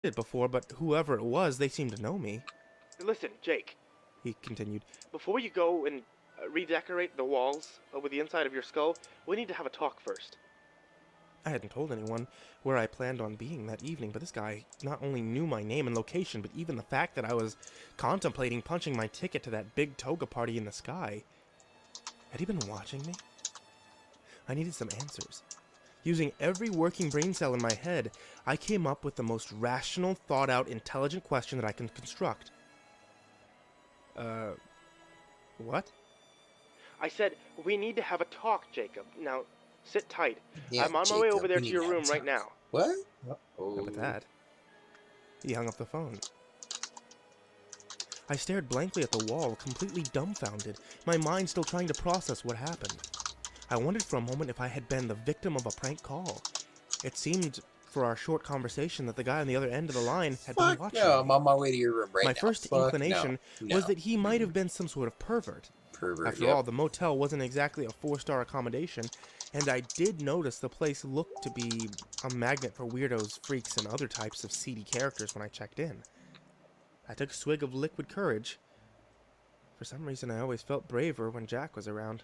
it before, but whoever it was, they seemed to know me. Listen, Jake, He continued. before you go and redecorate the walls with the inside of your skull, we need to have a talk first. I hadn't told anyone where I planned on being that evening, but this guy not only knew my name and location, but even the fact that I was contemplating punching my ticket to that big toga party in the sky. Had he been watching me? I needed some answers. Using every working brain cell in my head, I came up with the most rational, thought-out, intelligent question that I can construct. What? I said, we need to have a talk, Jacob. Now, sit tight. Yeah, I'm on my way Jacob, over there we to need your to have room a right talk. now. What? How Oh. about that? He hung up the phone. I stared blankly at the wall, completely dumbfounded, my mind still trying to process what happened. I wondered for a moment if I had been the victim of a prank call. It seemed, for our short conversation, that the guy on the other end of the line had been Fuck watching no, me. I'm on my way to your room right now. My first Fuck inclination no. was that he might have been some sort of pervert. Pervert, After yep. all, the motel wasn't exactly a 4-star accommodation, and I did notice the place looked to be a magnet for weirdos, freaks, and other types of seedy characters when I checked in. I took a swig of liquid courage. For some reason, I always felt braver when Jack was around.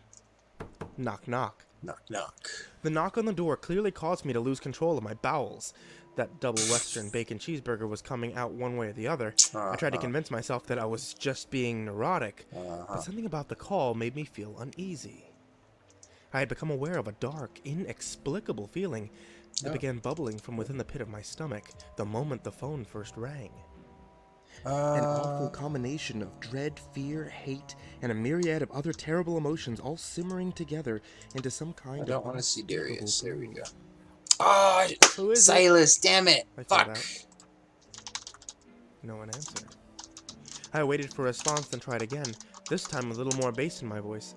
Knock, knock. Knock, knock. The knock on the door clearly caused me to lose control of my bowels. That double Western bacon cheeseburger was coming out one way or the other. I tried to convince myself that I was just being neurotic, but something about the call made me feel uneasy. I had become aware of a dark, inexplicable feeling that began bubbling from within the pit of my stomach the moment the phone first rang. An awful combination of dread, fear, hate, and a myriad of other terrible emotions all simmering together into some kind of... I don't want to see Darius. There we gloom. go. Oh, Who is it? Silas, damn it. I saw Fuck. that. No one answered. I waited for a response, then tried again, this time with a little more bass in my voice.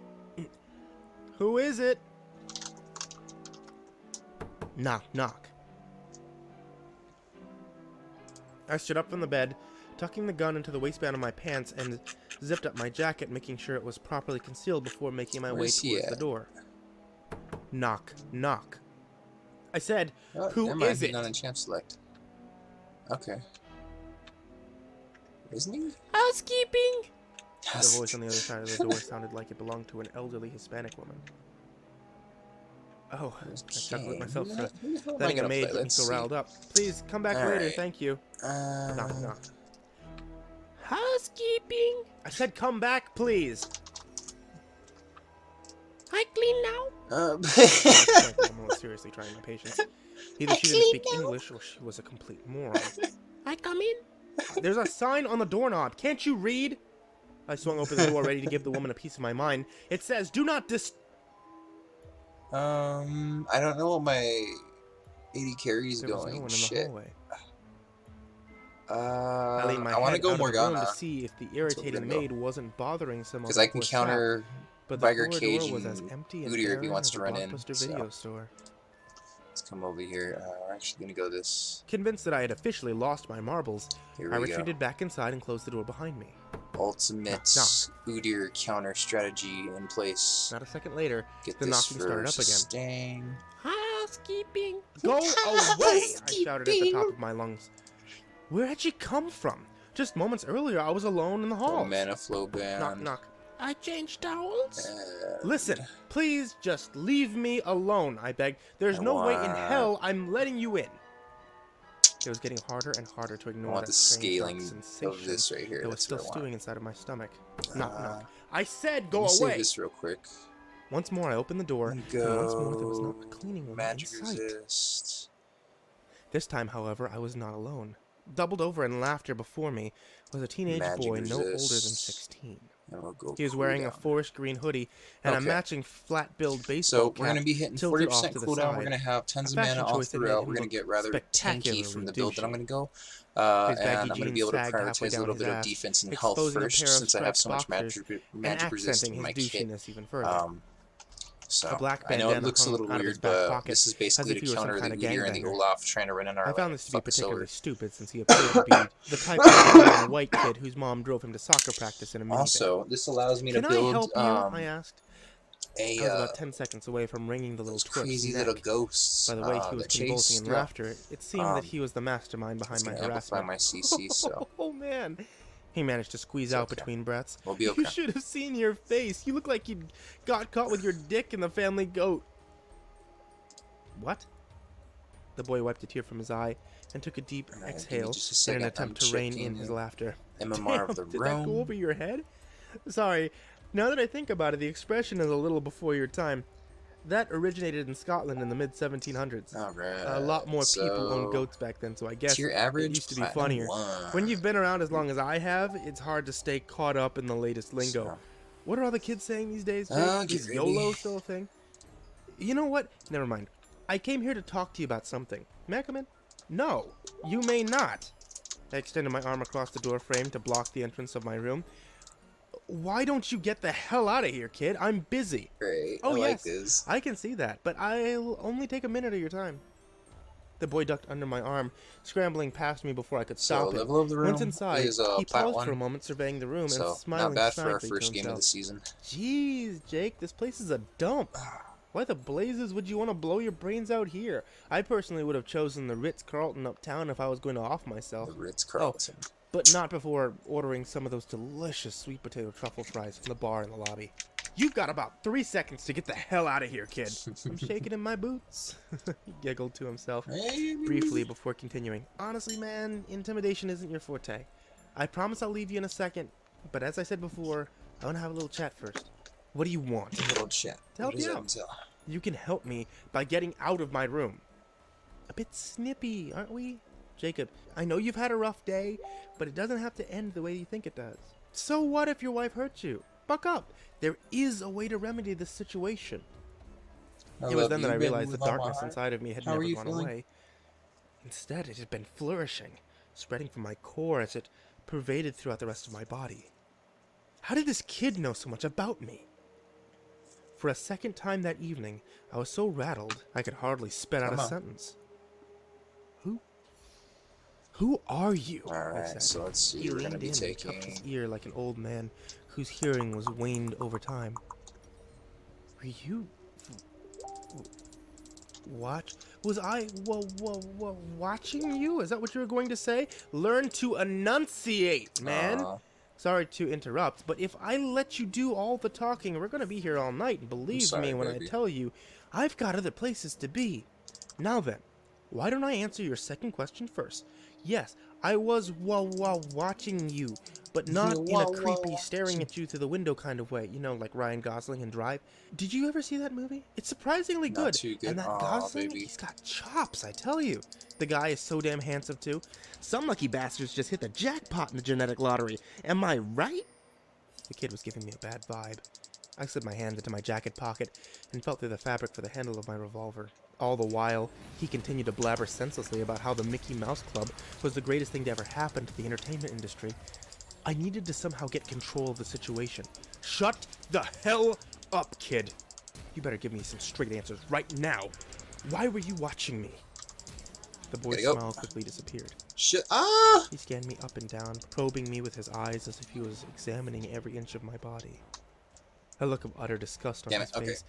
Who is it? Knock, knock. I stood up from the bed, tucking the gun into the waistband of my pants, and zipped up my jacket, making sure it was properly concealed before making my way Where's he towards at? the door. Knock, knock. I said, Oh, who never mind, is he's it? not in champ select. Okay. Isn't he? Housekeeping! The voice on the other side of the door sounded like it belonged to an elderly Hispanic woman. Oh, I chuckled at myself for letting a maid get me so riled up. Please, come back later, Alright. thank you. Knock, knock. Uh, Housekeeping! I said come back, please! I clean now? I'm more seriously trying my patience. Either she didn't speak English or she was a complete moron. I come in? There's a sign on the doorknob. Can't you read? I swung open the door, ready to give the woman a piece of my mind. It says, do not I don't know what my 80 carries There was going. no one in the Shit. hallway. I leaned my I want to head go out of the room Morgana to see if the irritating go. maid wasn't bothering someone. because I can counter but the Viger corridor Cage was as and empty and Udyr if he barren wants as to a run in. Blockbuster So video store. let's come over here. We're actually gonna go this. Convinced that I had officially lost my marbles, Here I we go. retreated back inside and closed the door behind me. Ultimate Knock. Udyr counter strategy in place. Not a second later, Get the this knocking for started up again. sustain. Housekeeping! Go away! I shouted at the top of my lungs. Where had she come from? Just moments earlier, I was alone in the hall. Oh, mana flow band. Knock, knock. I changed towels? And Listen, please just leave me alone, I begged. There's I no way in want- hell I'm letting you in. It was getting harder and harder to I ignore want that the strange scaling sensation of this right here. that was That's still what I want. stewing inside of my stomach. Knock, Uh, knock. I said Let go me save away! this real quick. Once more I opened the door, and Go. once more there was not a cleaning woman in Magic sight. resist. This time, however, I was not alone. Doubled over in laughter before me was a teenage Magic boy no older than resist. 16. And we'll go He was cool wearing a down. forest green hoodie and a Okay. matching flat-billed baseball So we're cap going to be hitting tilted 40% off to the cooldown. side. We're going to have tons A of mana fashion all choice that made throughout. him We're going look to get rather tanky spectacularly from the build that I'm douchey. going to go. His And baggy I'm going to jeans be able to sagged halfway prioritize a down little his bit of ass, defense and health exposing a first, pair of since I have so much stretched boxers magic and resist accenting in my his kit. douchiness even further. So A black I know it bandana looks a hung little out of his weird, back but pocket, this is basically as if to he were some counter the kind of Udyr and the gangbanger. Olaf trying to run in our I lane found and this to be fuck us particularly over. stupid since he appeared to be the type of young white kid whose mom drove him to soccer practice in a minivan. Also, this allows me to Can I build help you? I asked. a I was about 10 seconds away from wringing the little those twerp's crazy neck. little ghosts By the way he was that convulsing chase in laughter, it seemed that he was the mastermind It's behind my gonna amplify harassment. my CC, so Oh man, he managed to squeeze it's out okay. between breaths. We'll be You okay. should have seen your face. You look like you got caught with your dick in the family goat. What? The boy wiped a tear from his eye and took a deep Alright, give me exhale just a in second. an attempt I'm to rein checking in his the laughter. MMR of the Did that go room. over your head? Sorry, now that I think about it, the expression is a little before your time. That originated in Scotland in the mid-1700s. Alright. A lot more people owned so goats back then, so I guess tier it average used to be platinum funnier. 1. When you've been around as long as I have, it's hard to stay caught up in the latest lingo. So, What are all the kids saying these days, Jake? get Is ready. YOLO still a thing? You know what? Never mind. I came here to talk to you about something. May I come in? No, you may not. I extended my arm across the door frame to block the entrance of my room. Why don't you get the hell out of here, kid? I'm busy. Great. Oh, I yes, like this. I can see that, but I'll only take a minute of your time. The boy ducked under my arm, scrambling past me before I could So stop him. level of the room Once inside, is he plat paused 1. for a moment, surveying the room So and smiling not bad for our snidely first to game of the himself. season. Jeez, Jake, this place is a dump. Why the blazes would you want to blow your brains out here? I personally would have chosen the Ritz-Carlton uptown if I was going to off myself. The Ritz-Carlton. But not before ordering some of those delicious sweet potato truffle fries from the bar in the lobby. You've got about 3 seconds to get the hell out of here, kid. I'm shaking in my boots. He giggled to himself briefly before continuing. Honestly, man, intimidation isn't your forte. I promise I'll leave you in a second, but as I said before, I want to have a little chat first. What do you want? Little chat. To help What does you that out. entail? You can help me by getting out of my room. A bit snippy, aren't we? Jacob, I know you've had a rough day, but it doesn't have to end the way you think it does. So what if your wife hurts you? Buck up. There is a way to remedy this situation. It was then that I realized the darkness inside of me had never gone away. Instead, it had been flourishing, spreading from my core as it pervaded throughout the rest of my body. How did this kid know so much about me? For a second time that evening, I was so rattled I could hardly spit out a sentence. Who are you? I Alright, said. so let's see. He We're going leaned to be in and cupped his taking... ear like an old man whose hearing was waned over time. Were you... watch? Was I watching you? Is that what you were going to say? Learn to enunciate, man. Sorry to interrupt, but if I let you do all the talking, we're going to be here all night. And believe me when I tell you, I've got other places to be. Now then, why don't I answer your second question first? Yes, I was watching you, but not in a creepy staring at you through the window kind of way, you know, like Ryan Gosling in Drive. Did you ever see that movie? It's surprisingly Not good. too good. And that Aw, Gosling, baby. he's got chops, I tell you. The guy is so damn handsome too. Some lucky bastards just hit the jackpot in the genetic lottery. Am I right? The kid was giving me a bad vibe. I slid my hand into my jacket pocket and felt through the fabric for the handle of my revolver. All the while, he continued to blabber senselessly about how the Mickey Mouse Club was the greatest thing to ever happen to the entertainment industry. I needed to somehow get control of the situation. Shut the hell up, kid! You better give me some straight answers right now. Why were you watching me? The boy's smile quickly disappeared. Shit. Ah! He scanned me up and down, probing me with his eyes as if he was examining every inch of my body. A look of utter disgust on his face.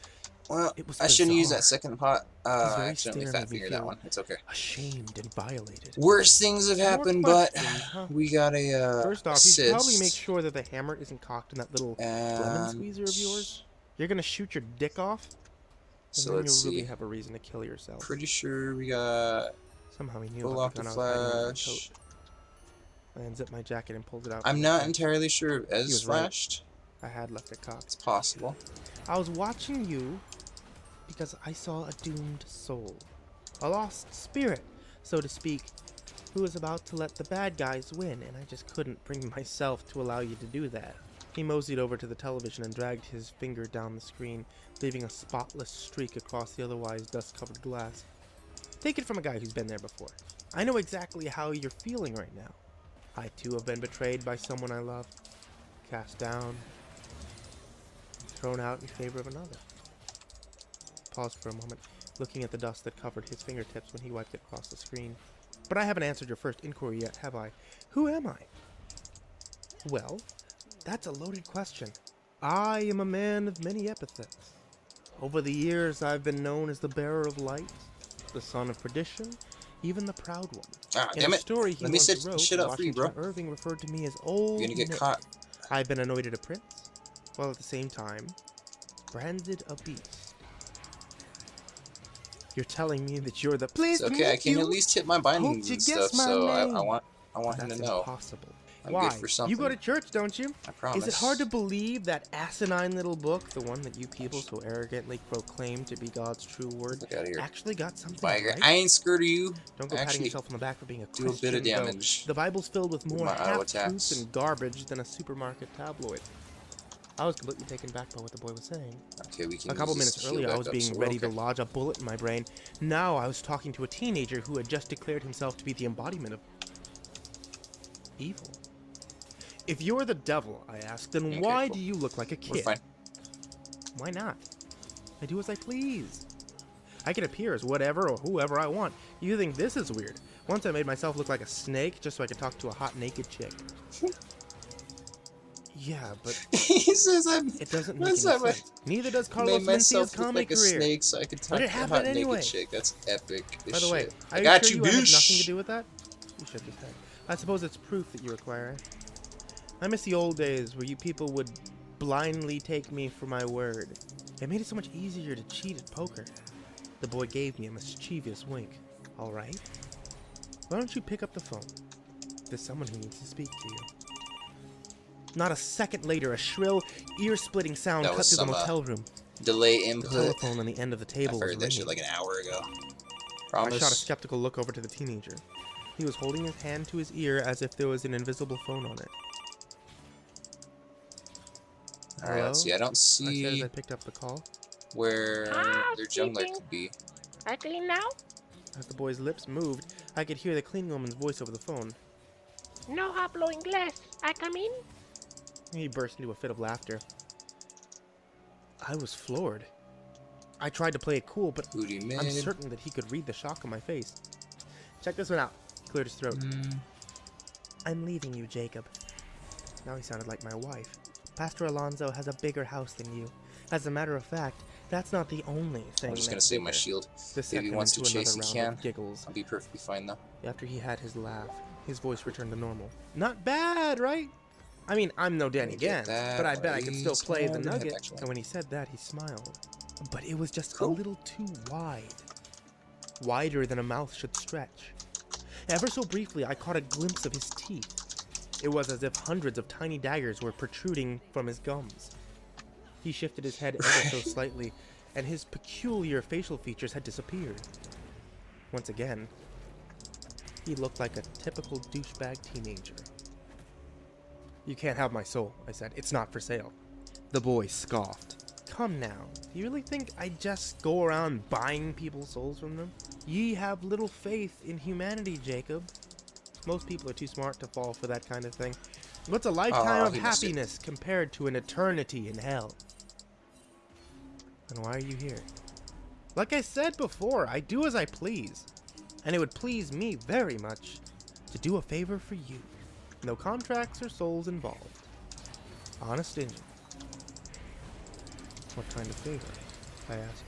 Well, It was I shouldn't use bizarre. that second pot. His very Accidentally stare fat made me fingered that feel one. It's okay. ashamed and violated. Worse things have happened, More but questions, huh? we got a First off, you assist. should probably make sure that the hammer isn't cocked in that little lemon squeezer of yours. You're gonna shoot your dick off, and So then let's you'll really see. have a reason to kill yourself. Pretty sure we got Somehow he knew pull about off the the gun I was hiding under my flash. coat. I unzipped my jacket and pulled it out. I'm from my not front. entirely sure if Ez was right. flashed. I had left it cocked. It's possible. I was watching you because I saw a doomed soul. A lost spirit, so to speak, who was about to let the bad guys win, and I just couldn't bring myself to allow you to do that. He moseyed over to the television and dragged his finger down the screen, leaving a spotless streak across the otherwise dust-covered glass. Take it from a guy who's been there before. I know exactly how you're feeling right now. I too have been betrayed by someone I love, cast down, thrown out in favor of another. Paused for a moment, looking at the dust that covered his fingertips when he wiped it across the screen. But I haven't answered your first inquiry yet, have I? Who am I? Well, that's a loaded question. I am a man of many epithets. Over the years, I've been known as the bearer of light, the son of perdition, even the proud one. Ah, In damn a it. story he Let me once set wrote, shit up for you, Washington bro. Irving referred to me as Old You're gonna get Nick. caught. I've been anointed a prince, while at the same time, branded a beast. You're telling me that you're the... Please, It's okay, I can at least hit my bindings you and guess stuff, my so name. I want him That's to know. impossible. I'm Why? good for something. You go to church, don't you? I promise. Is it hard to believe that asinine little book, the one that you people so arrogantly proclaim to be God's true word, Look out of here. actually got something Viagra. right? I ain't scared of you. Don't go patting Actually, yourself on the back for being a do Christian, a bit of though. damage. The Bible's filled with more my auto half-truths attacks. and garbage than a supermarket tabloid. I was completely taken back by what the boy was saying. Okay, we can A couple use this minutes to heal earlier, I back was up, being so we're ready to okay. lodge a bullet in my brain. Now I was talking to a teenager who had just declared himself to be the embodiment of evil. If you're the devil, I asked, then Okay, why cool. do you look like a kid? We're fine. Why not? I do as I please. I can appear as whatever or whoever I want. You think this is weird? Once I made myself look like a snake just so I could talk to a hot naked chick. Yeah, but He says it doesn't make any what's that, sense. Neither does made Carlos myself Mencia's look comedy like a career. snake so I could talk But to it a happened hot anyway. naked chick. That's epic. By the way, I are got you you, sure you had bitch. nothing to do with that? You shook his head. I suppose it's proof that you require it. I miss the old days where you people would blindly take me for my word. It made it so much easier to cheat at poker. The boy gave me a mischievous wink. All right. Why don't you pick up the phone? There's someone who needs to speak to you. Not a second later, a shrill, ear-splitting sound That cut was through the some, motel room. delay The input. telephone on the end of the I table was heard that shit ringing. like an hour ago. I Promise. shot a skeptical look over to the teenager. He was holding his hand to his ear as if there was an invisible phone on it. Alright, let's see. I don't I said as see I picked up the call. where their jungler speaking. could be. I clean now? As the boy's lips moved, I could hear the cleaning woman's voice over the phone. No hablo inglés. I come in? He burst into a fit of laughter. I was floored. I tried to play it cool, but Booty mid. I'm certain that he could read the shock on my face. Check this one out. He cleared his throat. I'm leaving you, Jacob. Now he sounded like my wife. Pastor Alonso has a bigger house than you. As a matter of fact, that's not the only thing. I'm just gonna that's save my bigger. shield. This If sent he him wants to into chase, another he round can. of giggles. I'll be perfectly fine though. After he had his laugh, his voice returned to normal. Not bad, right? I mean, I'm no Danny Get Gans, that, but I bet I could still please. play Come the on, go ahead, nugget. actually. And when he said that, he smiled. But it was just a Cool. little too wide. Wider than a mouth should stretch. Ever so briefly, I caught a glimpse of his teeth. It was as if hundreds of tiny daggers were protruding from his gums. He shifted his head ever so slightly, and his peculiar facial features had disappeared. Once again, he looked like a typical douchebag teenager. You can't have my soul, I said. It's not for sale. The boy scoffed. Come now, do you really think I just go around buying people's souls from them? Ye have little faith in humanity, Jacob. Most people are too smart to fall for that kind of thing. What's a lifetime of he missed it. happiness compared to an eternity in hell? And why are you here? Like I said before, I do as I please. And it would please me very much to do a favor for you. No contracts or souls involved. Honest Injun. What kind of favor? I asked.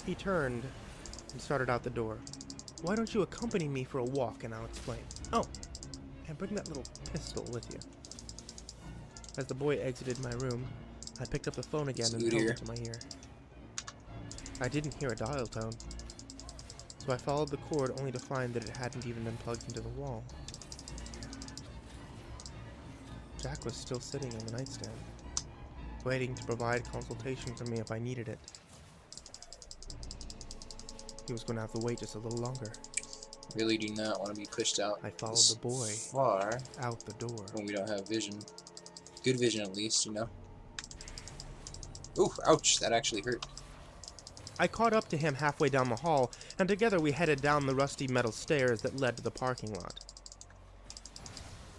He turned and started out the door. Why don't you accompany me for a walk and I'll explain. Oh, and bring that little pistol with you. As the boy exited my room, I picked up the phone again and held it to my ear. I didn't hear a dial tone, so I followed the cord only to find that it hadn't even been plugged into the wall. Jack was still sitting on the nightstand, waiting to provide consultation for me if I needed it. He was going to have to wait just a little longer. Really do not want to be pushed out. I followed this the boy far out the door. when we don't have vision. Good vision at least, you know. Ooh, ouch! That actually hurt. I caught up to him halfway down the hall, and together we headed down the rusty metal stairs that led to the parking lot.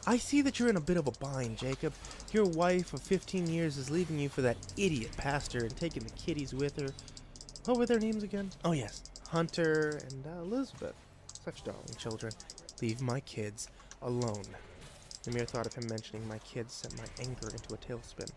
I see that you're in a bit of a bind, Jacob. Your wife of 15 years is leaving you for that idiot pastor and taking the kiddies with her. What were their names again? Oh yes, Hunter and Elizabeth. Such darling children. Leave my kids alone. The mere thought of him mentioning my kids sent my anger into a tailspin.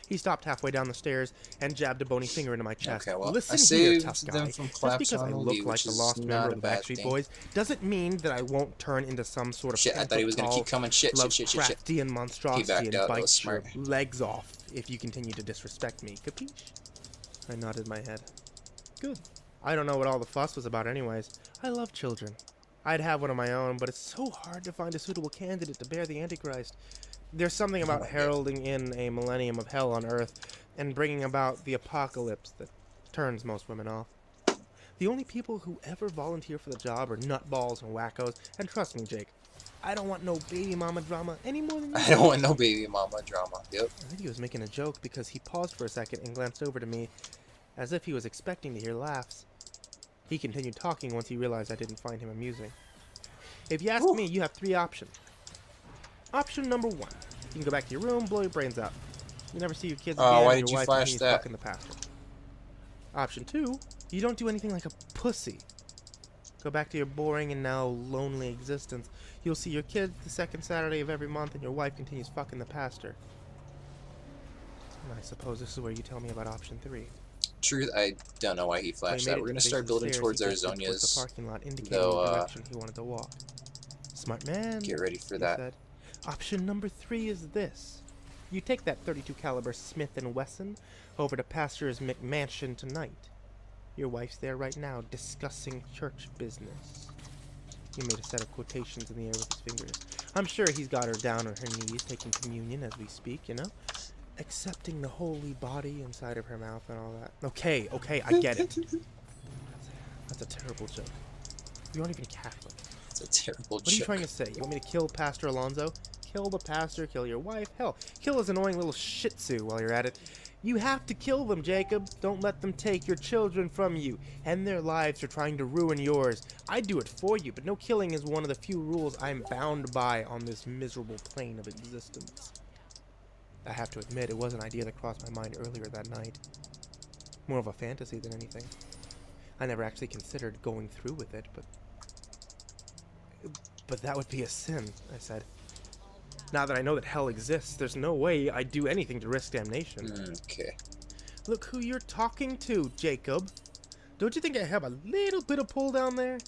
He stopped halfway down the stairs and jabbed a bony finger into my chest. Okay, well, Listen I here, saved tough them guy. from Just collapsing because I on the look Wii, like which the is lost not member a of the bad Backstreet thing. Boys doesn't mean that I won't turn into some sort of Shit, I thought he was gonna keep coming. Shit. Lovecraftian monstrosity backed and out. That bite was your smart. legs off if you continue to disrespect me. Capiche? I nodded my head. Good. I don't know what all the fuss was about anyways. I love children. I'd have one of my own, but it's so hard to find a suitable candidate to bear the Antichrist. There's something about heralding in a millennium of hell on Earth and bringing about the apocalypse that turns most women off. The only people who ever volunteer for the job are nutballs and wackos, and trust me, Jake, I don't want no baby mama drama any more than you. I don't want no baby mama drama. Yep. I think he was making a joke because he paused for a second and glanced over to me as if he was expecting to hear laughs. He continued talking once he realized I didn't find him amusing. If you ask me, you have 3 options. Option number 1. You can go back to your room, blow your brains out. You never see your kids again, why and did your you wife flash continues that? fucking the pastor. Option 2. You don't do anything like a pussy. Go back to your boring and now lonely existence. You'll see your kids the second Saturday of every month, and your wife continues fucking the pastor. And I suppose this is where you tell me about option 3. Truth, I don't know why he flashed that. We're gonna start building towards our Zonias. The parking lot, indicating though, the direction he wanted to walk. Smart man. Get ready for he that. said. Option number 3 is this: you take that .32 caliber Smith & Wesson over to Pastor's McMansion tonight. Your wife's there right now, discussing church business. He made a set of quotations in the air with his fingers. I'm sure he's got her down on her knees, taking communion as we speak, you know? Accepting the holy body inside of her mouth and all that. Okay, I get it. That's a terrible joke. You aren't even Catholic. It's a terrible joke. What are you trying to say? You want me to kill Pastor Alonzo? Kill the pastor, kill your wife? Hell, kill his annoying little shih tzu while you're at it. You have to kill them, Jacob. Don't let them take your children from you. End their lives for trying to ruin yours. I'd do it for you, but no killing is one of the few rules I'm bound by on this miserable plane of existence. I have to admit, it was an idea that crossed my mind earlier that night. More of a fantasy than anything. I never actually considered going through with it, but that would be a sin, I said. Now that I know that hell exists, there's no way I'd do anything to risk damnation. Okay. Look who you're talking to, Jacob. Don't you think I have a little bit of pull down there?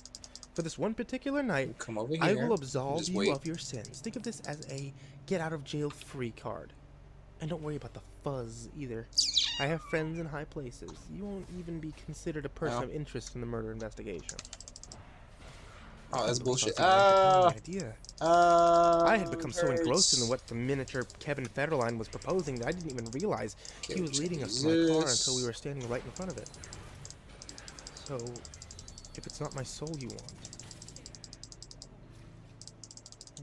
For this one particular night, Come over here. I will absolve Just you wait. of your sins. Think of this as a get-out-of-jail-free card. And don't worry about the fuzz, either. I have friends in high places. You won't even be considered a person of interest in the murder investigation. Oh, that's bullshit. Idea. I had become so engrossed in hurts. what the miniature Kevin Federline was proposing that I didn't even realize Okay, he was let's leading us do to my car this. until we were standing right in front of it. So, if it's not my soul you want,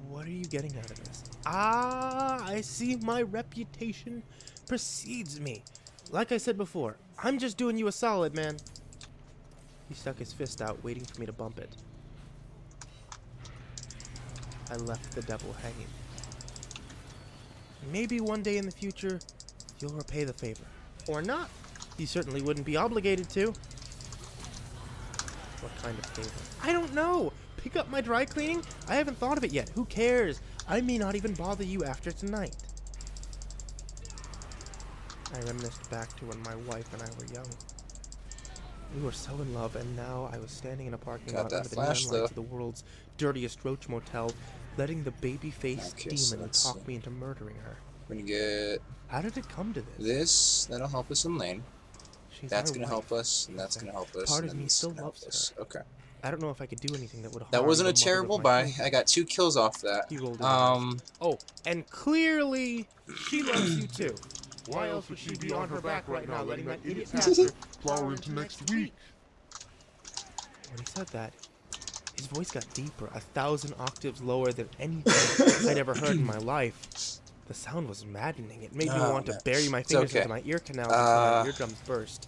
what are you getting out of this? Ah, I see my reputation precedes me. Like I said before, I'm just doing you a solid, man. He stuck his fist out, waiting for me to bump it. I left the devil hanging. Maybe one day in the future, you'll repay the favor. Or not. You certainly wouldn't be obligated to. What kind of favor? I don't know. Pick up my dry cleaning? I haven't thought of it yet. Who cares? I may not even bother you after tonight. I reminisced back to when my wife and I were young. We were so in love, and now I was standing in a parking Got lot that under the flash, neon though. lights of the world's dirtiest roach motel, letting the baby-faced Okay, so demon let's talk see. me into murdering her. We're gonna get How did it come to this? this. That'll help us in lane. She's That's my gonna wife. help us, and that's gonna help us. Part and of then me this is still gonna help loves us. Okay. I don't know if I could do anything that would harm That wasn't the a mother of terrible my buy. children. I got 2 kills off that. He rolled his eyes. Oh, and clearly she loves you too. Why else would she be on her back right now, letting that idiot pastor pastor plow into next week? When he said that, his voice got deeper, 1,000 octaves lower than anything I'd ever heard in my life. The sound was maddening. It made me Oh, want to man. bury my It's fingers okay. into my ear canals until my eardrums burst.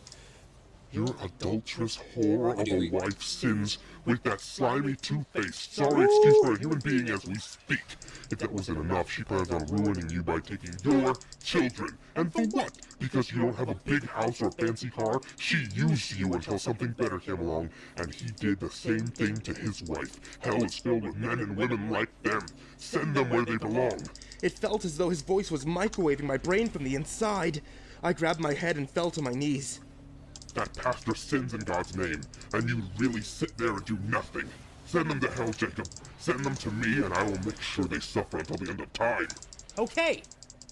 Your adulterous whore of a wife sins with that slimy two-faced sorry excuse for a human being as we speak. If that wasn't enough, she plans on ruining you by taking your children. And for what? Because you don't have a big house or a fancy car? She used you until something better came along, and he did the same thing to his wife. Hell is filled with men and women like them. Send them where they belong. It felt as though his voice was microwaving my brain from the inside. I grabbed my head and fell to my knees. That pastor sins in God's name, and you really sit there and do nothing. Send them to hell, Jacob. Send them to me, and I will make sure they suffer until the end of time. Okay,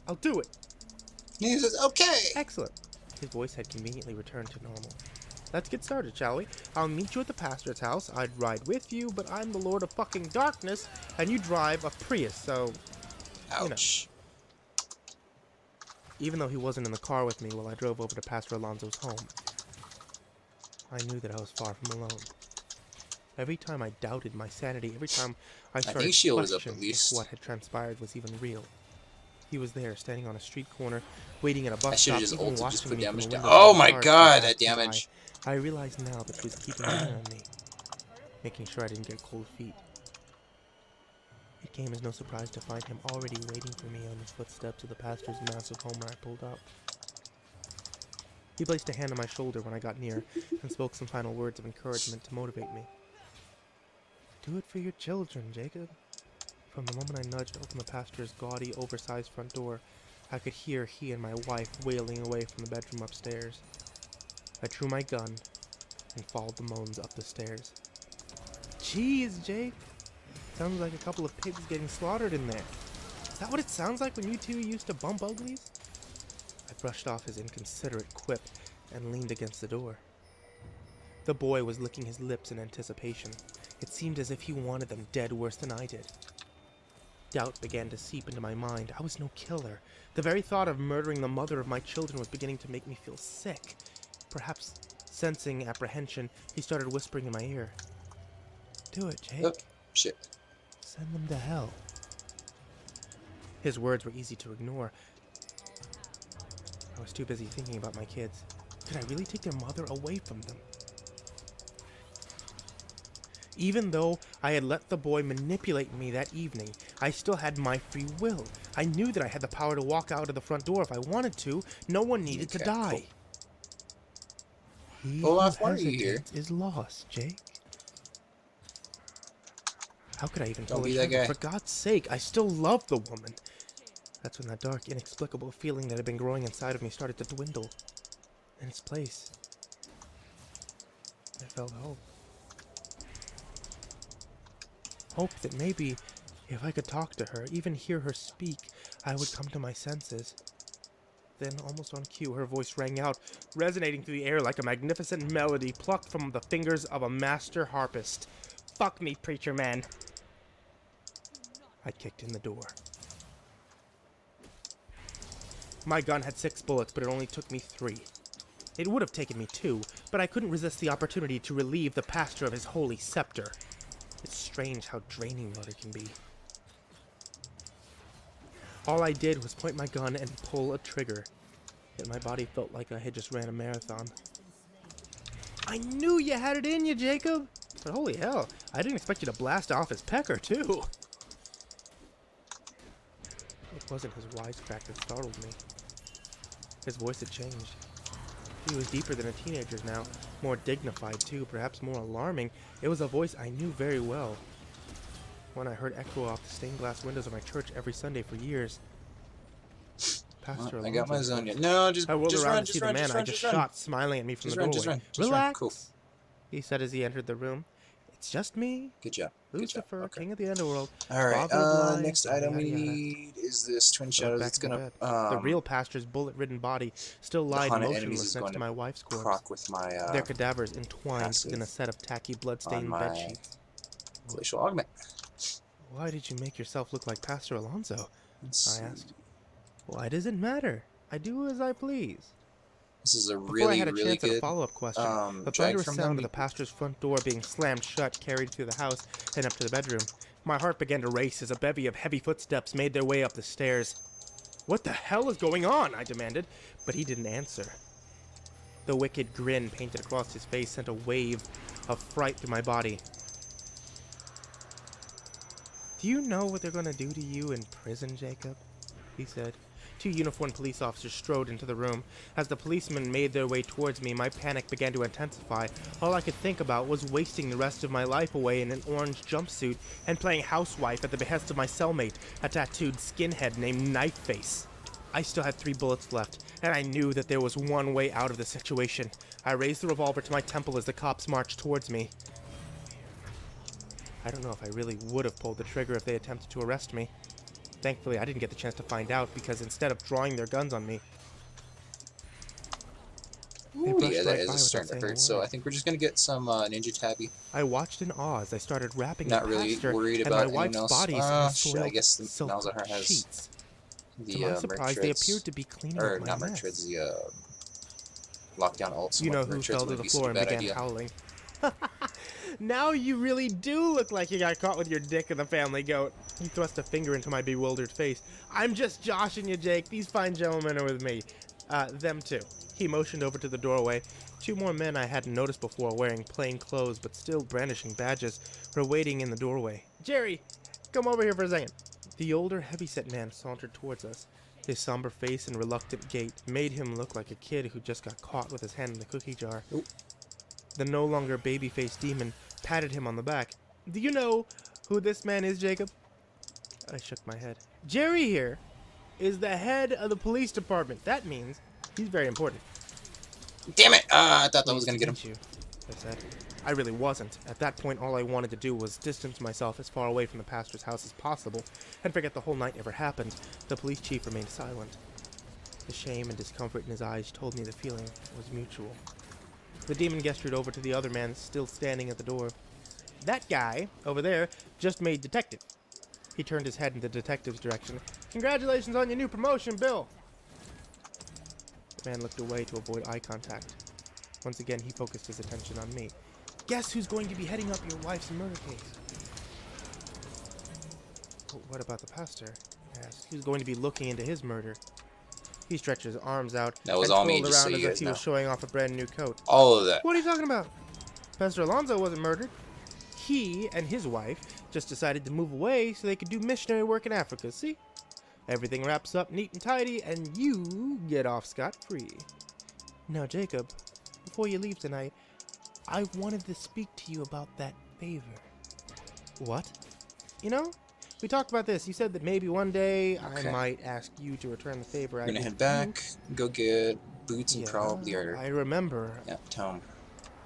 I'll do it. He says, okay. Excellent. His voice had conveniently returned to normal. Let's get started, shall we? I'll meet you at the pastor's house. I'd ride with you, but I'm the Lord of fucking Darkness, and you drive a Prius, so... Ouch. Even though he wasn't in the car with me while I drove over to Pastor Alonso's home, I knew that I was far from alone. Every time I doubted my sanity, every time I started questioning if what had transpired was even real, he was there, standing on a street corner, waiting at a bus stop, even watching me from the window. Oh my god, that damage! I realized now that he was keeping an eye on me, making sure I didn't get cold feet. It came as no surprise to find him already waiting for me on the footsteps of the pastor's massive home where I pulled up. He placed a hand on my shoulder when I got near and spoke some final words of encouragement to motivate me. Do it for your children, Jacob. From the moment I nudged open the pastor's gaudy, oversized front door, I could hear he and my wife wailing away from the bedroom upstairs. I drew my gun and followed the moans up the stairs. Jeez, Jake. Sounds like a couple of pigs getting slaughtered in there. Is that what it sounds like when you two used to bump uglies? I brushed off his inconsiderate quip and leaned against the door. The boy was licking his lips in anticipation. It seemed as if he wanted them dead worse than I did. Doubt began to seep into my mind. I was no killer. The very thought of murdering the mother of my children was beginning to make me feel sick. Perhaps sensing apprehension, he started whispering in my ear. Do it, Jake. Oh, shit. Send them to hell. His words were easy to ignore. I was too busy thinking about my kids. Could I really take their mother away from them? Even though I had let the boy manipulate me that evening, I still had my free will. I knew that I had the power to walk out of the front door if I wanted to. No one needed to die. He who hesitates is lost, Jake. How could I even Don't be that guy. For God's sake, I still love the woman. That's when that dark, inexplicable feeling that had been growing inside of me started to dwindle. In its place, I felt hope. Hope that maybe, if I could talk to her, even hear her speak, I would come to my senses. Then, almost on cue, her voice rang out, resonating through the air like a magnificent melody plucked from the fingers of a master harpist. Fuck me, preacher man. I kicked in the door. My gun had 6 bullets, but it only took me 3. It would have taken me 2, but I couldn't resist the opportunity to relieve the pastor of his holy scepter. It's strange how draining murder can be. All I did was point my gun and pull a trigger, yet my body felt like I had just ran a marathon. I knew you had it in you, Jacob! But holy hell, I didn't expect you to blast off his pecker, too! It wasn't his wisecrack that startled me. His voice had changed. He was deeper than a teenager's now, more dignified too, perhaps more alarming. It was a voice I knew very well, one I heard echo off the stained glass windows of my church every Sunday for years. Pastor I got my Alonso. zone. No, just I whirled just around run, to see just run, the man just run, I just just shot, run. smiling at me from Just the run, doorway. just run, just Relax, run. Cool. he said as he entered the room. It's just me, Good job. Good job. Lucifer, Okay. King of the Underworld. Alright, next item we need is this twin shadows. Back It's in gonna the real pastor's bullet-ridden body still lied motionless next to my wife's corpse. proc with my Their cadavers entwined passive in a set of tacky blood-stained my bed sheets. glacial augment. Why did you make yourself look like Pastor Alonso? Let's I see. asked. Why does it matter? I do as I please. This is a Before I had a really chance at a good follow-up question, the drag thunderous from sound them. of the pastor's front door being slammed shut carried through the house and up to the bedroom. My heart began to race as a bevy of heavy footsteps made their way up the stairs. What the hell is going on? I demanded, but he didn't answer. The wicked grin painted across his face sent a wave of fright through my body. Do you know what they're going to do to you in prison, Jacob? He said. 2 uniformed police officers strode into the room. As the policemen made their way towards me, my panic began to intensify. All I could think about was wasting the rest of my life away in an orange jumpsuit and playing housewife at the behest of my cellmate, a tattooed skinhead named Knifeface. I still had 3 bullets left, and I knew that there was one way out of the situation. I raised the revolver to my temple as the cops marched towards me. I don't know if I really would have pulled the trigger if they attempted to arrest me. Thankfully, I didn't get the chance to find out because instead of drawing their guns on me, they Ooh, brushed yeah, that right is by without starting to saying a hurt. So word. I think we're just gonna get some Ninja Tabby. I watched in awe as I started wrapping Not the really pastor worried and about my anyone wife's else. bodies in Ah, the shit, I soiled guess the silk Malzahar has sheets. the To my merc surprise, they treads, appeared to be cleaning or up my not merc mess. treads, the lockdown ult. You know Merc who treads fell to wouldn't the be floor such a and bad began idea. howling. Now you really do look like you got caught with your dick in the family goat. He thrust a finger into my bewildered face. I'm just joshing you, Jake. These fine gentlemen are with me. Them too. He motioned over to the doorway. 2 more men I hadn't noticed before, wearing plain clothes but still brandishing badges, were waiting in the doorway. Jerry, come over here for a second. The older, heavyset man sauntered towards us. His somber face and reluctant gait made him look like a kid who just got caught with his hand in the cookie jar. Ooh. The no longer baby-faced demon patted him on the back. Do you know who this man is, Jacob? I shook my head. Jerry here is the head of the police department. That means he's very important. Damn it! I thought that was Pleased gonna to get him. meet you, I said. I really wasn't. At that point, all I wanted to do was distance myself as far away from the pastor's house as possible and forget the whole night ever happened. The police chief remained silent. The shame and discomfort in his eyes told me the feeling was mutual. The demon gestured over to the other man still standing at the door. That guy, over there, just made detective. He turned his head in the detective's direction. Congratulations on your new promotion, Bill. The man looked away to avoid eye contact. Once again, he focused his attention on me. Guess who's going to be heading up your wife's murder case? What about the pastor? I asked. Who's going to be looking into his murder? He stretched his arms out That was and all me, twirled just so around you as if guys he know. was showing off a brand new coat. All of that. What are you talking about? Pastor Alonso wasn't murdered. He and his wife just decided to move away so they could do missionary work in Africa, see? Everything wraps up neat and tidy, and you get off scot-free. Now, Jacob, before you leave tonight, I wanted to speak to you about that favor. What? You know, we talked about this. You said that maybe one day Okay. I might ask you to return the favor. We're gonna head back, go get boots and Yeah, probably our I remember. tome.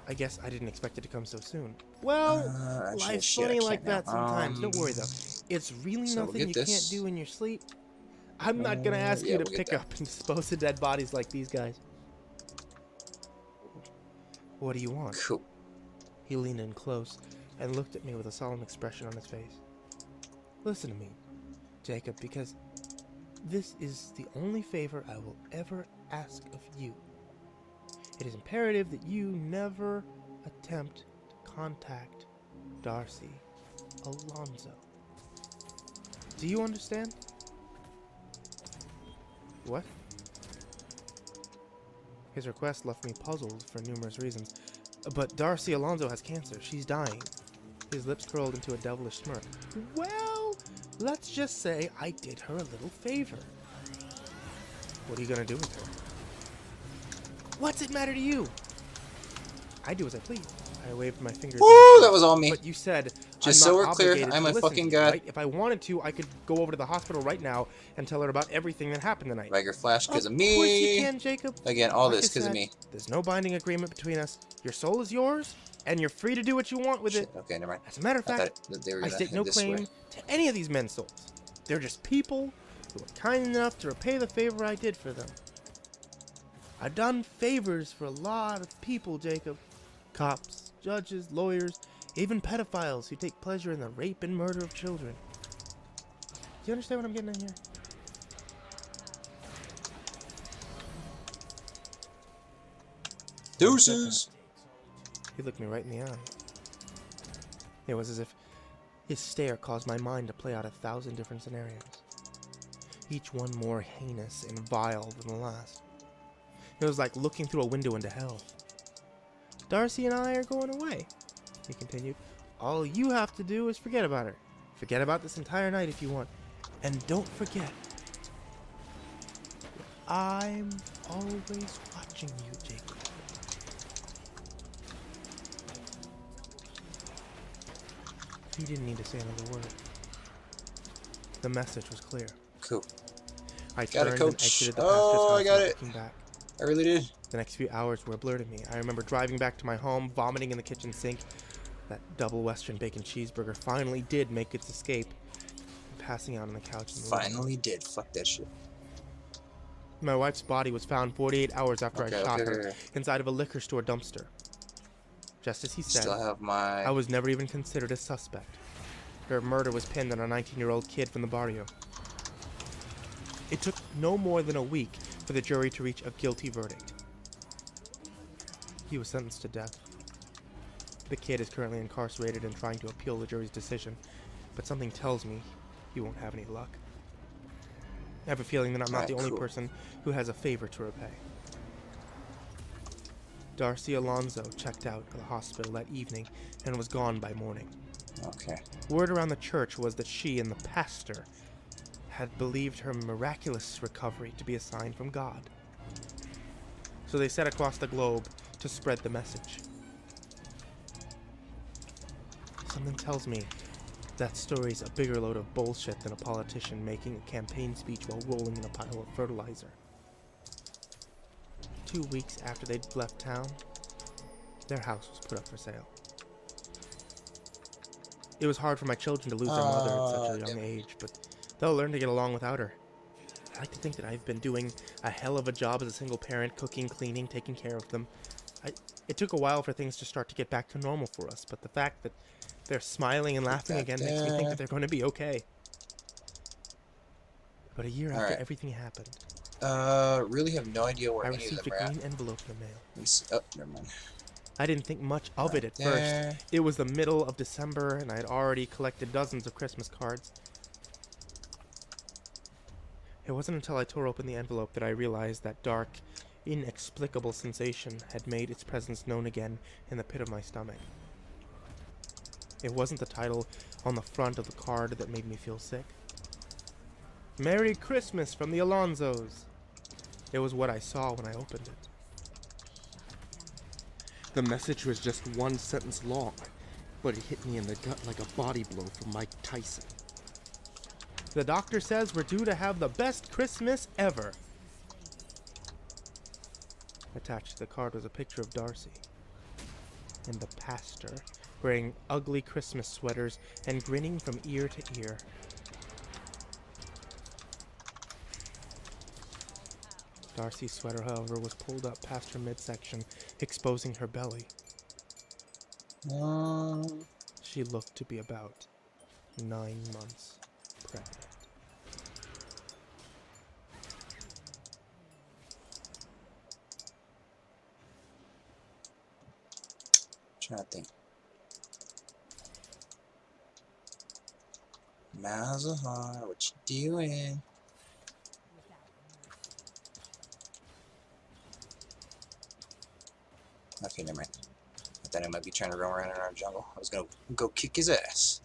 I guess I didn't expect it to come so soon. Well, Actually, life's shit, I funny can't like that now. sometimes. Don't worry, though. It's really so we'll nothing get you this. can't do in your sleep. I'm not going to ask yeah, you to we'll get pick that. up and dispose of dead bodies like these guys. What do you want? Cool. He leaned in close and looked at me with a solemn expression on his face. Listen to me, Jacob, because this is the only favor I will ever ask of you. It is imperative that you never attempt to contact Darcy Alonso. Do you understand? What? His request left me puzzled for numerous reasons. But Darcy Alonso has cancer. She's dying. His lips curled into a devilish smirk. Well, let's just say I did her a little favor. What are you gonna do with her? What's it matter to you? I do as I please. I waved my fingers. Woo, that was all me. But you said, Just I'm so not we're clear, obligated I'm to a listen fucking to you, god. right? If I wanted to, I could go over to the hospital right now and tell her about everything that happened tonight. Viger Flash because of Of course you me. can, Jacob. Again, all Like this I because of said, me. There's no binding agreement between us. Your soul is yours, and you're free to do what you want with Shit, it. okay, never mind. As a matter of I fact, thought that they were I gonna stake head no this claim way. to any of these men's souls. They're just people who are kind enough to repay the favor I did for them. I've done favors for a lot of people, Jacob. Cops, judges, lawyers, even pedophiles who take pleasure in the rape and murder of children. Do you understand what I'm getting at here? Deuces. He looked me right in the eye. It was as if his stare caused my mind to play out 1,000 different scenarios, each one more heinous and vile than the last. It was like looking through a window into hell. Darcy and I are going away, he continued. All you have to do is forget about her. Forget about this entire night if you want. And don't forget, I'm always watching you, Jacob. He didn't need to say another word. The message was clear. Cool. I Got it, turned and coach. exited the Oh, pastor's I house got without it. looking back. I really did. The next few hours were a blur to me. I remember driving back to my home, vomiting in the kitchen sink. That double Western bacon cheeseburger finally did make its escape, and passing out on the couch in the living room. Finally did. Fuck that shit. My wife's body was found 48 hours after I shot her okay. inside of a liquor store dumpster. Just as he said, Still have my... I was never even considered a suspect. Her murder was pinned on a 19-year-old kid from the barrio. It took no more than a week for the jury to reach a guilty verdict. He was sentenced to death. The kid is currently incarcerated and trying to appeal the jury's decision, but something tells me he won't have any luck. I have a feeling that I'm not the only person who has a favor to repay. Darcy Alonzo checked out of the hospital that evening and was gone by morning. Okay. Word around the church was that she and the pastor had believed her miraculous recovery to be a sign from God. So they set across the globe to spread the message. Something tells me that story's a bigger load of bullshit than a politician making a campaign speech while rolling in a pile of fertilizer. 2 weeks after they'd left town, their house was put up for sale. It was hard for my children to lose their mother at such a young age, but they'll learn to get along without her. I like to think that I've been doing a hell of a job as a single parent, cooking, cleaning, taking care of them. It took a while for things to start to get back to normal for us, but the fact that they're smiling and laughing again makes me think that they're going to be okay. But a year after everything happened, really have no idea where I any of received them a are at. green envelope in the mail. Oh, never mind. I didn't think much of it at first. It was the middle of December, and I had already collected dozens of Christmas cards. It wasn't until I tore open the envelope that I realized that dark, inexplicable sensation had made its presence known again in the pit of my stomach. It wasn't the title on the front of the card that made me feel sick. Merry Christmas from the Alonzos. It was what I saw when I opened it. The message was just one sentence long, but it hit me in the gut like a body blow from Mike Tyson. The doctor says we're due to have the best Christmas ever. Attached to the card was a picture of Darcy and the pastor, wearing ugly Christmas sweaters and grinning from ear to ear. Darcy's sweater, however, was pulled up past her midsection, exposing her belly. She looked to be about 9 months pregnant. Trying to think. Malzahar, what you doing? Okay, never mind. I thought I might be trying to roam around in our jungle. I was gonna go kick his ass.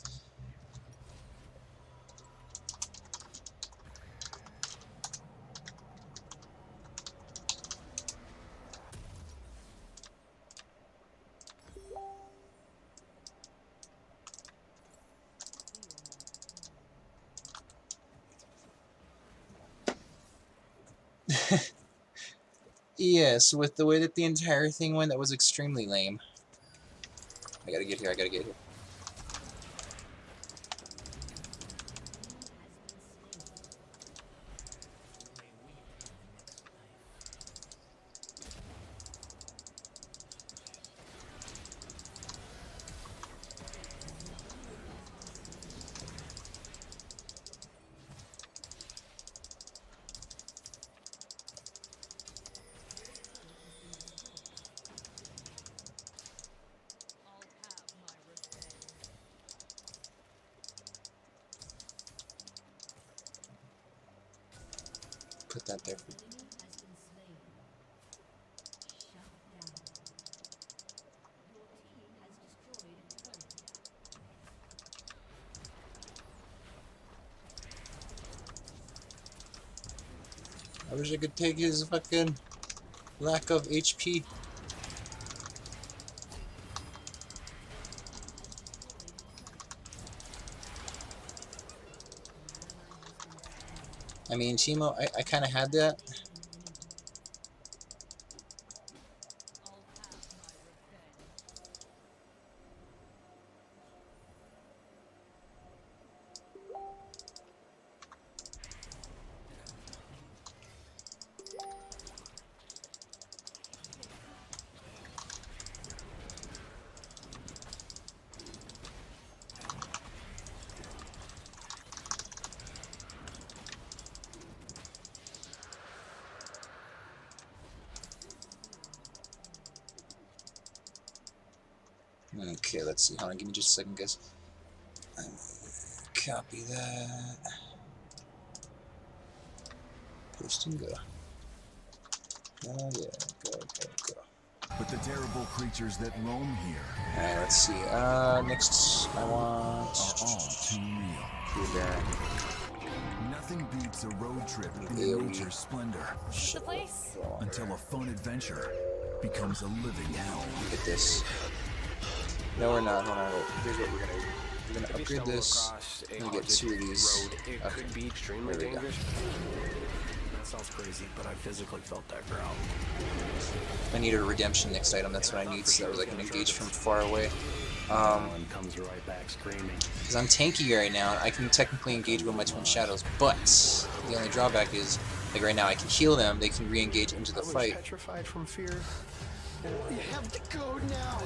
Yes, with the way that the entire thing went, that was extremely lame. I gotta get here, I gotta get here. Put that there. I wish I could take his fucking lack of HP. I mean, Timo, I kind of had that. Okay, let's see. Hold on, give me just a second, guys. Copy that. Post and go. Oh yeah, go. But the terrible creatures that roam here Alright, let's see. Next I want are all too real. do that. Nothing beats a road trip in nature's splendor Shut The place? until a fun adventure becomes a living hell. Look at this. No, we're not. Hold on. Wait. Here's what we're gonna do. We're gonna upgrade this. I'm gonna get 2 of these. It Okay. could be extremely There we go. dangerous. That sounds crazy, but I physically felt that growl. I need a redemption next item. That's what I need, so that way I can engage from far away. And comes right back screaming. Because I'm tanky right now, I can technically engage with my twin shadows, but the only drawback is, like right now, I can heal them. They can re-engage into the fight. Petrified from fear. You have the code now.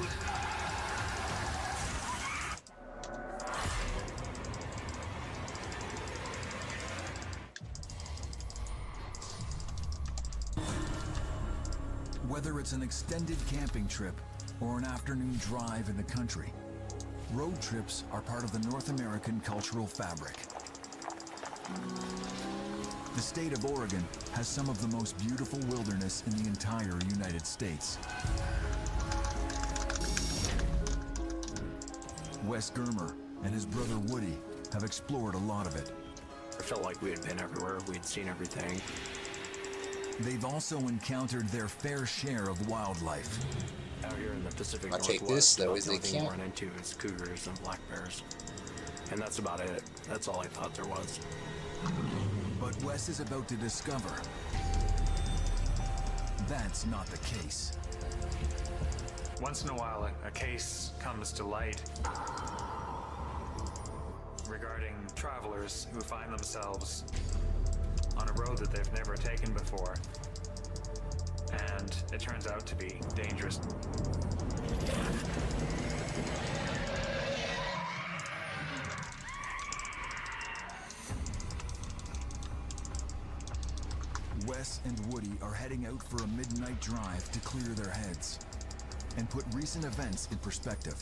Whether it's an extended camping trip or an afternoon drive in the country, road trips are part of the North American cultural fabric. The state of Oregon has some of the most beautiful wilderness in the entire United States. Wes Germer and his brother Woody have explored a lot of it. I felt like we had been everywhere. We'd seen everything. They've also encountered their fair share of wildlife. Out here in the Pacific I'll take Northwest, this, that way the they only thing you can't. run into is cougars and black bears. And that's about it. That's all I thought there was. But Wes is about to discover that's not the case. Once in a while, a case comes to light regarding travelers who find themselves on a road that they've never taken before, and it turns out to be dangerous. Wes and Woody are heading out for a midnight drive to clear their heads and put recent events in perspective.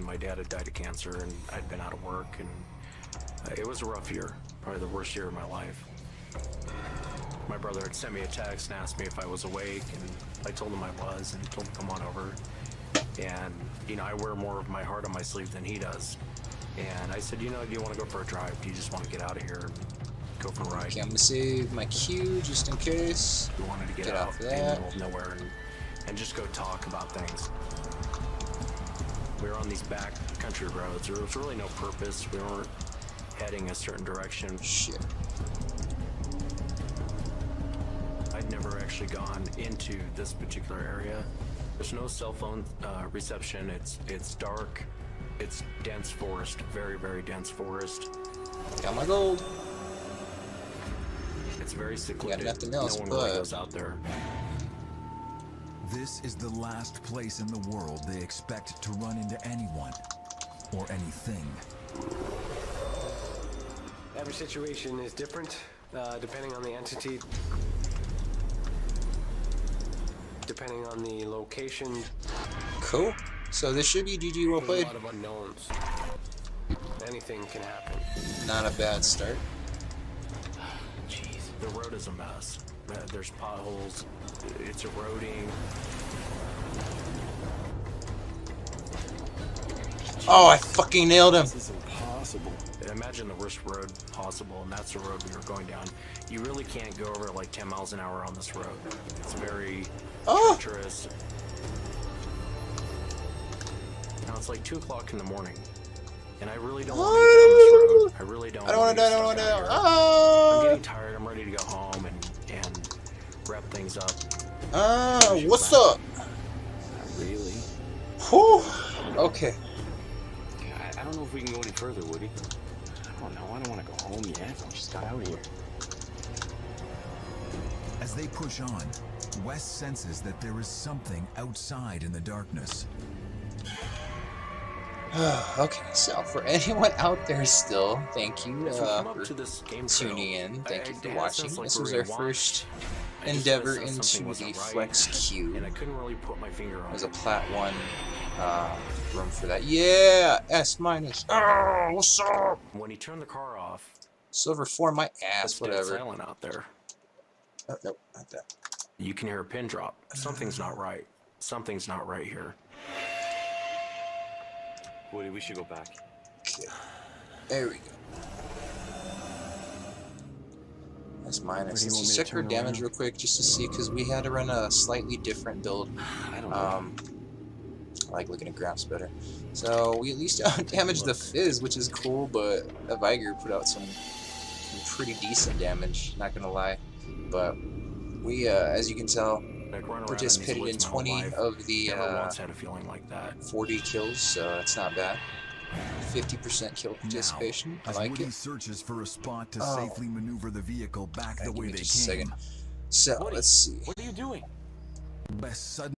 My dad had died of cancer, and I'd been out of work, and it was a rough year. Probably the worst year of my life. My brother had sent me a text and asked me if I was awake, and I told him I was, and he told me to come on over. And, you know, I wear more of my heart on my sleeve than he does. And I said, you know, do you want to go for a drive? Do you just want to get out of here and go for a ride? Okay, I'm gonna save my Q just in case. We wanted to get Out out for in the that. middle of nowhere and just go talk about things. We were on these back country roads. There was really no purpose. We weren't heading a certain direction. Shit. I'd never actually gone into this particular area. There's no cell phone reception. It's dark. It's dense forest, very, very dense forest. Got my gold. It's very secluded. nothing else, no one really but- goes out there. This is the last place in the world they expect to run into anyone or anything. Every situation is different, depending on the entity, depending on the location. Cool. So this should be GG well There's played. a lot of unknowns. Anything can happen. Not a bad start. Jeez, the road is a mess. There's potholes. It's eroding. Oh, I fucking nailed him. This is impossible. imagine the worst road possible, and that's the road we were going down. You really can't go over like 10 miles an hour on this road. It's very treacherous. Now it's like 2 o'clock in the morning, and I really don't want to go down this road. I really don't. I don't want to die. I don't want to die. I'm getting tired. I'm ready to go home and wrap things up. What's up? Not really. Whew. Okay. I don't know if we can go any further, Woody. I don't know. I don't want to go home yet. I just got out of here. As they push on, Wes senses that there is something outside in the darkness. Okay, so for anyone out there still, thank you for tuning in. Thank you for watching. This was our first endeavor into the Flex Cube. And I couldn't really put my finger on it. There's a Plat 1 room for that. Yeah! S minus. Oh, what's up? When he turned the car off, Silver 4, my ass, it's dead whatever. silent out there. Oh, nope, not that. You can hear a pin drop. Something's not right. Something's not right here. Woody, we should go back. Okay. There we go. That's minus. Let's just check our damage real quick just to see, because we had to run a slightly different build. I don't know. I like looking at graphs better. So we at least damaged the Fizz, which is cool, but the Viger put out some pretty decent damage, not gonna lie. But we, as you can tell, participated in 20 of the Never once had a feeling like that. 40 kills, so that's not bad. 50% kill participation. I like Woody it. searches for a spot to safely maneuver the vehicle back the way they Just a came. second. So Woody, let's see. What are you doing? Wes suddenly